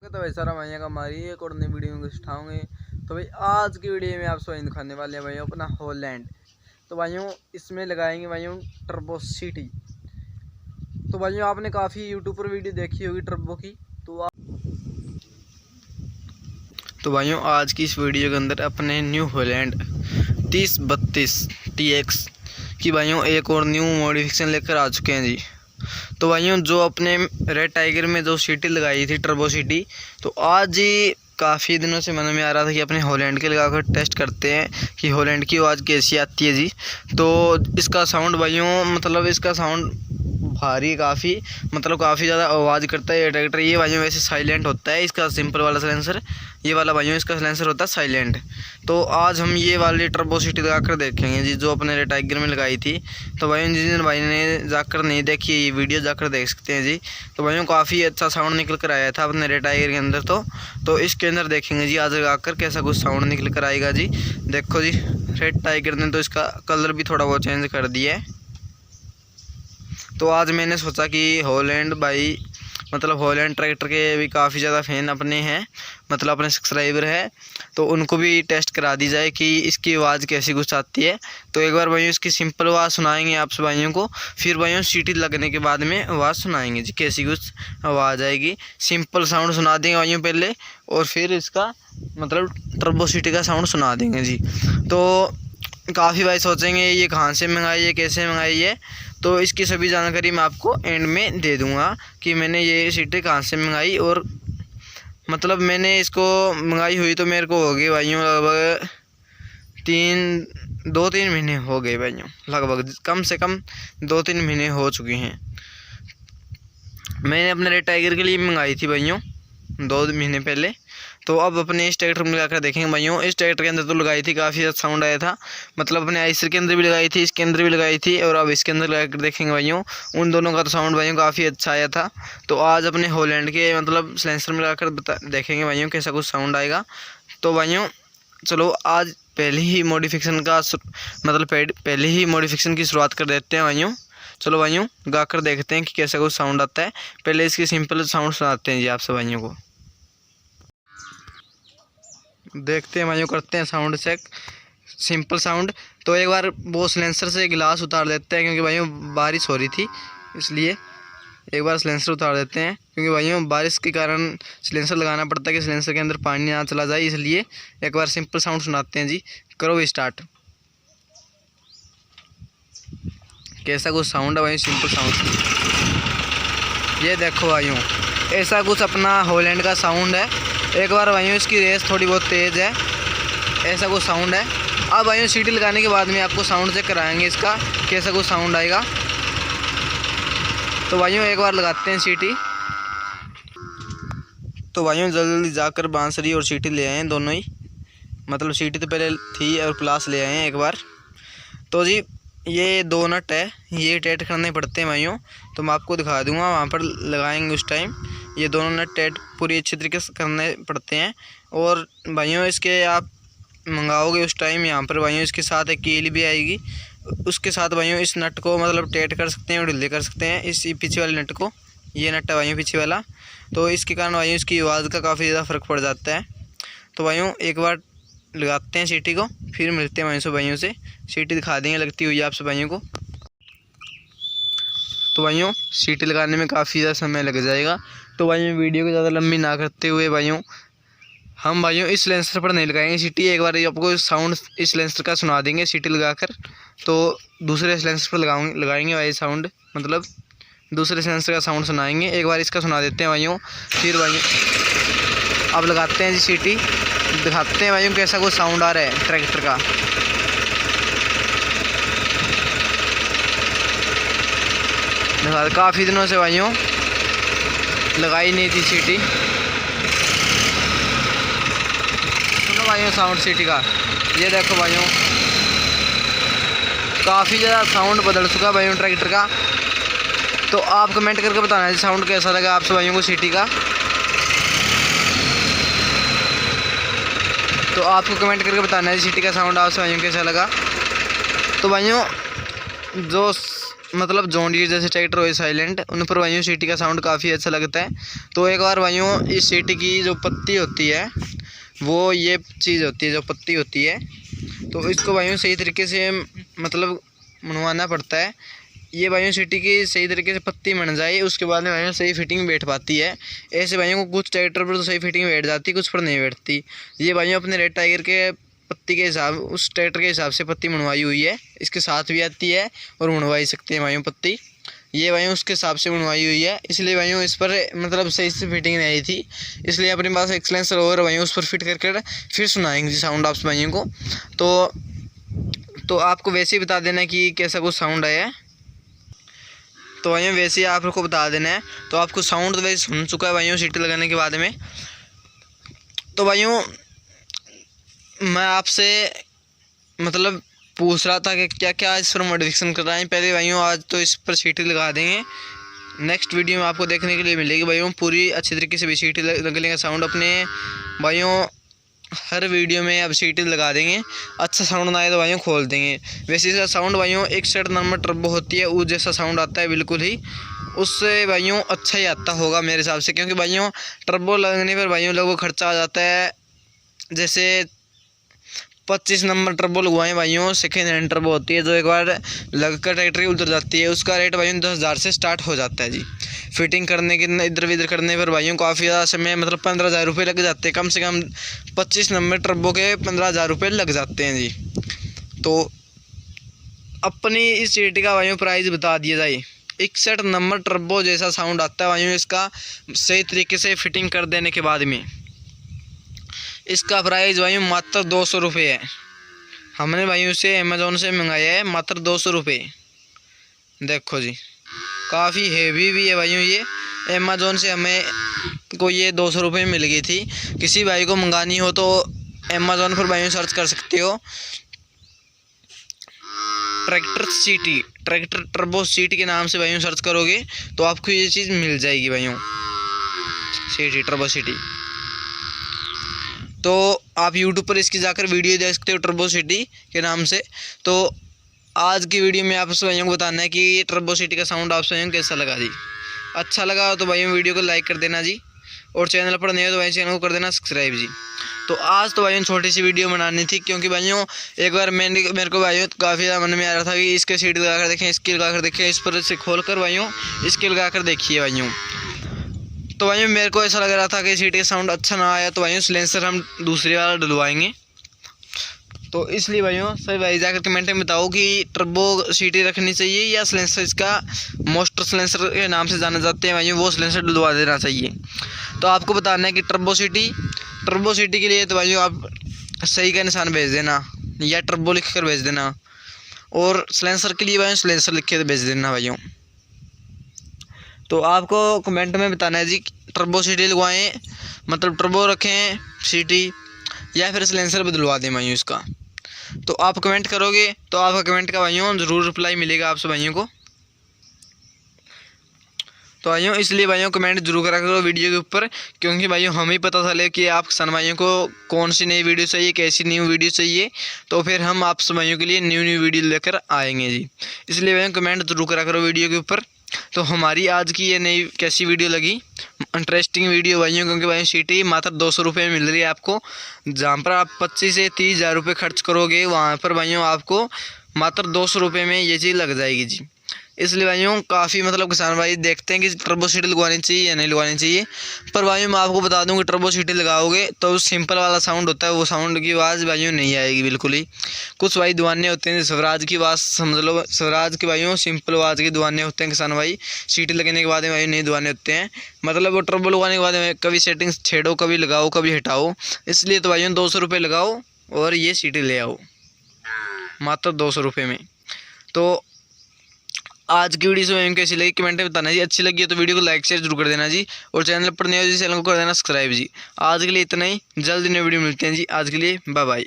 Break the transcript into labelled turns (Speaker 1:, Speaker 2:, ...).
Speaker 1: तो भाई सारा भैया का हमारी एक और नई वीडियो में उठाओगे। तो भाई आज की वीडियो में आप सभी दिखाने वाले हैं भाइयों अपना हॉलैंड। तो भाइयों इसमें लगाएंगे भाइयों टर्बो सिटी। तो भाइयों आपने काफ़ी यूट्यूब पर वीडियो देखी होगी टर्बो की। तो भाइयों आज की इस वीडियो के अंदर अपने न्यू हॉलैंड 3032 TX की भाइयों एक और न्यू मॉडिफिकेशन लेकर आ चुके हैं जी। तो भाइयों जो अपने रेड टाइगर में जो सिटी लगाई थी टर्बो सिटी, तो आज ही काफ़ी दिनों से मन में आ रहा था कि अपने हॉलैंड के लगाकर टेस्ट करते हैं कि हॉलैंड की आवाज़ कैसी आती है जी। तो इसका साउंड भाइयों मतलब इसका साउंड भारी काफ़ी काफ़ी ज़्यादा आवाज़ करता है ये ट्रैक्टर। ये भाइयों वैसे साइलेंट होता है इसका सिंपल वाला साइलेंसर, ये वाला भाइयों इसका साइलेंसर होता है साइलेंट। तो आज हम ये वाली टर्बो सिटी लगाकर देखेंगे जी जो अपने रेड टाइगर में लगाई थी। तो भाइयों जिन भाई ने जाकर नहीं देखी ये वीडियो जाकर देख सकते हैं जी। तो भाइयों काफ़ी अच्छा साउंड निकल कर आया था अपने रेड टाइगर के अंदर। तो इसके अंदर देखेंगे जी आज लगाकर कैसा कुछ साउंड निकल कर आएगा जी। देखो जी रेड टाइगर ने तो इसका कलर भी थोड़ा बहुत चेंज कर दिया है। तो आज मैंने सोचा कि हॉलैंड भाई हॉलैंड ट्रैक्टर के भी काफ़ी ज़्यादा फैन अपने हैं, अपने सब्सक्राइबर है, तो उनको भी टेस्ट करा दी जाए कि इसकी आवाज़ कैसी कुछ आती है। तो एक बार भाइयों इसकी सिंपल आवाज़ सुनाएंगे आप भाइयों को, फिर भाइयों सीटी लगने के बाद में आवाज़ सुनाएंगे जी कैसी कुछ आवाज़ आएगी। सिंपल साउंड सुना देंगे भाइयों पहले और फिर इसका टर्बो सिटी का साउंड सुना देंगे जी। तो काफ़ी भाई सोचेंगे ये कहाँ से मंगाई है, कैसे मंगाई है, तो इसकी सभी जानकारी मैं आपको एंड में दे दूंगा कि मैंने ये सीटें कहाँ से मंगाई। और मैंने इसको मंगाई हुई तो मेरे को हो गई भाइयों लगभग 2-3 महीने हो गए भाइयों, लगभग कम से कम 2-3 महीने हो चुके हैं। मैंने अपने रेड टाइगर के लिए मंगाई थी भाइयों 2 महीने पहले। तो अब अपने इस ट्रैक्टर में लगाकर देखेंगे भाइयों। इस ट्रैक्टर के अंदर तो लगाई थी काफ़ी अच्छा साउंड आया था, अपने आइसर के अंदर भी लगाई थी, इसके अंदर भी लगाई थी, और अब इसके अंदर लगाकर देखेंगे भाइयों उन दोनों का तो साउंड भाइयों काफ़ी अच्छा आया था। तो आज अपने हॉलैंड के साइलेंसर में लगाकर देखेंगे भाइयों कैसा कुछ साउंड आएगा। तो भाइयों चलो आज पहले ही मॉडिफिकेशन की शुरुआत कर देते हैं भाइयों। चलो भाइयों गाकर देखते हैं कि कैसा कुछ साउंड आता है। पहले इसकी सिंपल साउंड सुनाते हैं जी आप सब भाइयों को। देखते हैं भाइयों, करते हैं साउंड चेक सिंपल साउंड। तो एक बार वो सिलेंसर से गिलास उतार देते हैं क्योंकि भाइयों बारिश हो रही थी, इसलिए एक बार सिलेंसर उतार देते हैं क्योंकि भाइयों बारिश के कारण सिलेंसर लगाना पड़ता है कि सिलेंसर के अंदर पानी ना चला जाए, इसलिए एक बार सिंपल साउंड सुनाते हैं जी। करो भी स्टार्ट, कैसा कुछ साउंड है भाई सिंपल साउंड। ये देखो भाइयों ऐसा कुछ अपना हॉलैंड का साउंड है। एक बार भाइयों इसकी रेस थोड़ी बहुत तेज़ है, ऐसा कुछ साउंड है। अब भाइयों सीटी लगाने के बाद में आपको साउंड चेक कराएंगे इसका कैसा कुछ साउंड आएगा। तो भाइयों एक बार लगाते हैं सीटी। तो भाइयों जल्दी जाकर बांसुरी और सीटी ले आए हैं दोनों ही, सीटी तो पहले थी और प्लास ले आए हैं एक बार। तो जी ये 2 नट है, ये टाइट करने पड़ते हैं भाइयों, तो मैं आपको दिखा दूंगा वहाँ पर लगाएंगे उस टाइम। ये दोनों नट टाइट पूरी अच्छी तरीके से करने पड़ते हैं। और भाइयों इसके आप मंगाओगे उस टाइम यहाँ पर भाइयों इसके साथ एक कील भी आएगी, उसके साथ भाइयों इस नट को टाइट कर सकते हैं और ढीले कर सकते हैं इस पीछे वाले नट को। ये नट है भाइयों पीछे वाला, तो इसके कारण भाइयों इसकी आवाज़ का काफ़ी ज़्यादा फ़र्क पड़ जाता है। तो भाइयों एक बार लगाते हैं सीटी को, फिर मिलते हैं भाइयों से सीटी दिखा देंगे लगती हुई आप सब भाइयों को। तो भाइयों सीटी लगाने में काफ़ी ज़्यादा समय लग जाएगा, तो भाइयों वीडियो को ज़्यादा लंबी ना करते हुए भाइयों हम भाइयों इस लेंसर पर नहीं लगाएंगे सीटी। एक बार आपको साउंड इस लेंसर का सुना देंगे सीटी लगाकर, तो दूसरे लेंसर पर लगाएंगे भाई साउंड, दूसरे लेंसर का साउंड सुनाएंगे। एक बार इसका सुना देते हैं भाइयों, फिर भाइयों अब लगाते हैं जी सीटी, दिखाते हैं भाइयों कैसा कुछ साउंड आ रहा है ट्रैक्टर का। काफ़ी दिनों से भाइयों लगाई नहीं थी सीटी। सुनो भाइयों साउंड सीटी का, ये देखो भाइयों काफ़ी ज़्यादा साउंड बदल चुका भाइयों ट्रैक्टर का। तो आप कमेंट करके बताना है साउंड कैसा लगा आप सब भाइयों को सीटी का। तो आपको कमेंट करके बताना है सीटी का साउंड आप सब भाइयों कैसा लगा। तो भाइयों जो मतलब जॉन डीरे जैसे ट्रैक्टर हो साइलेंट, उन पर भाइयों सीटी का साउंड काफ़ी अच्छा लगता है। तो एक बार भाइयों इस सीटी की जो पत्ती होती है वो ये चीज़ होती है, जो पत्ती होती है, तो इसको भाइयों सही तरीके से मतलब मनवाना पड़ता है। ये भाइयों सीटी की सही तरीके से पत्ती बन जाए, उसके बाद में भाइयों सही फिटिंग बैठ पाती है। ऐसे भाइयों को कुछ ट्रैक्टर पर तो सही फिटिंग बैठ जाती है, कुछ पर नहीं बैठती। ये भाइयों अपने रेड टाइगर के पत्ती के हिसाब, उस ट्रैक्टर के हिसाब से पत्ती बनवाई हुई है। इसके साथ भी आती है और बनवाई सकते हैं भाइयों पत्ती। ये भाइयों उसके हिसाब से बनवाई हुई है, इसलिए भाइयों इस पर मतलब सही से फिटिंग नहीं आई थी, इसलिए अपने पास एक सिलेंसर और भाइयों उस पर फिट करके फिर सुनाएंगे साउंड आप भाइयों को। तो आपको वैसे ही बता देना कि कैसा कुछ साउंड आया है। तो भाइयों वैसे ही आपको बता देना है। तो आपको साउंड तो वैसे सुन चुका है भाइयों सीटी लगाने के बाद में। तो भाइयों मैं आपसे मतलब पूछ रहा था कि क्या क्या इस पर मॉडिफिकेशन कर रहे हैं। पहले भाइयों आज तो इस पर सीटी लगा देंगे, नेक्स्ट वीडियो में आपको देखने के लिए मिलेगी भाइयों पूरी अच्छी तरीके से भी सीटी लगने साउंड अपने भाइयों हर वीडियो में अब सीटी लगा देंगे। अच्छा साउंड ना आए तो भाइयों खोल देंगे। वैसे इसका साउंड भाइयों 61 नंबर टर्बो होती है, उस जैसा साउंड आता है बिल्कुल ही, उससे भाइयों अच्छा ही आता होगा मेरे हिसाब से, क्योंकि भाइयों टर्बो लगने पर भाइयों लोगों को खर्चा आ जाता है। जैसे 25 नंबर टर्बो लगवाएं भाइयों, सेकेंड हैंड टर्बो होती है जो एक बार लगकर ट्रैक्टर की उतर जाती है, उसका रेट भाइयों 10,000 से स्टार्ट हो जाता है जी। फिटिंग करने के इधर उधर करने पर भाइयों काफ़ी ज़्यादा समय मतलब 15,000 रुपये लग जाते हैं, कम से कम 25 नंबर टर्बो के 15,000 रुपये लग जाते हैं जी। तो अपनी इस सीटी का भाइयों प्राइस बता दिया जाए। 61 नंबर टर्बो जैसा साउंड आता है भाइयों इसका, सही तरीके से फिटिंग कर देने के बाद में इसका प्राइस भाइयों मात्र 200 रुपये है। हमने भाइयों से अमेज़ोन से मंगाया है मात्र 200 रुपये। देखो जी काफ़ी हेवी भी है भाइयों। ये अमेज़ोन से हमें को ये 200 रुपये में मिल गई थी। किसी भाई को मंगानी हो तो अमेज़ोन पर भाइयों सर्च कर सकते हो, ट्रैक्टर टर्बो सीटी के नाम से भाइयों सर्च करोगे तो आपको ये चीज़ मिल जाएगी भाइयों, सीटी टर्बो सीटी। तो आप यूट्यूब पर इसकी जाकर वीडियो देख सकते हो टर्बो सिटी के नाम से। तो आज की वीडियो में आप भाइयों को बताना है कि ये टर्बो सिटी का साउंड आप भाइयों कैसा लगा जी। अच्छा लगा तो भाइयों वीडियो को लाइक कर देना जी, और चैनल पर नए हो तो भाई चैनल को कर देना सब्सक्राइब जी। तो आज तो भाइयों छोटी सी वीडियो बनानी थी, क्योंकि भाइयों एक बार मेरे को भाइयों काफ़ी ज़्यादा मन में आ रहा था कि इसके सीटी लगा कर देखें, इसकी लगा कर देखें, इस पर से खोल कर भाइयों इसकी लगा कर देखिए भाइयों। तो भाइयों मेरे को ऐसा लग रहा था कि सीटी का साउंड अच्छा ना आया तो भाइयों सिलेंसर हम दूसरी वाला डलवाएंगे। तो इसलिए भाइयों सभी भाई जाकर कमेंट में बताओ कि टर्बो सीटी रखनी चाहिए या सिलेंसर, इसका मोस्टर सिलेंसर के नाम से जाना जाते हैं भाइयों, वो सिलेंसर डलवा देना चाहिए। तो आपको बताना है कि टर्बो सीटी के लिए तो भाइयों आप सही का निशान भेज देना या टर्बो लिख कर भेज देना, और सिलेंसर के लिए भाइयों सिलेंसर लिख के भेज देना भाइयों। तो आपको कमेंट में बताना है जी टर्बो सीटी लगवाएं मतलब टर्बो रखें सीटी या फिर सिलेंसर बदलवा दें भाइयों इसका। तो आप कमेंट करोगे तो आपका कमेंट का भाइयों ज़रूर रिप्लाई मिलेगा आपसे भाइयों को। तो भाइयों इसलिए भाइयों कमेंट जरूर करा करो वीडियो के ऊपर, क्योंकि भाइयों हमें पता चले कि आप सन भाइयों को कौन सी नई वीडियो चाहिए, कैसी न्यू वीडियो चाहिए, तो फिर हम आप भाइयों के लिए न्यू वीडियो लेकर आएंगे जी। इसलिए भाइयों कमेंट जरूर करा करो वीडियो के ऊपर। तो हमारी आज की ये नई कैसी वीडियो लगी, इंटरेस्टिंग वीडियो भाइयों, क्योंकि भाई सीटी मात्र 200 रुपये में मिल रही है आपको, जहाँ पर आप 25 से 30,000 रुपये खर्च करोगे वहाँ पर भाइयों आपको मात्र 200 रुपये में ये चीज़ लग जाएगी जी। इसलिए भाइयों काफ़ी मतलब किसान भाई देखते हैं कि टर्बो सीटी लगवानी चाहिए या नहीं लगवानी चाहिए, पर भाइयों मैं आपको बता दूं कि टर्बो सीटी लगाओगे तो सिंपल वाला साउंड होता है, वो साउंड की आवाज़ भाइयों नहीं आएगी बिल्कुल ही। कुछ भाई दुआने होते हैं, स्वराज की आवाज़ समझ लो, स्वराज के भाइयों सिंपल आवाज़ के दुआने होते हैं किसान भाई, सीटी लगने के बाद में भाई नहीं दुआने होते हैं, मतलब वो टर्बो लगवाने के बाद में कभी सेटिंग्स छेड़ो, कभी लगाओ, कभी हटाओ। इसलिए तो भाइयों 200 रुपये लगाओ और ये सीटी ले आओ मात्र 200 रुपये में। तो आज की वीडियो से कैसी लगी कमेंट में बताना जी। अच्छी लगी है तो वीडियो को लाइक शेयर जरूर कर देना जी, और चैनल पर नए हो जी चैनल को कर देना सब्सक्राइब जी। आज के लिए इतना ही, जल्द नई वीडियो मिलते हैं जी। आज के लिए बाय बाय।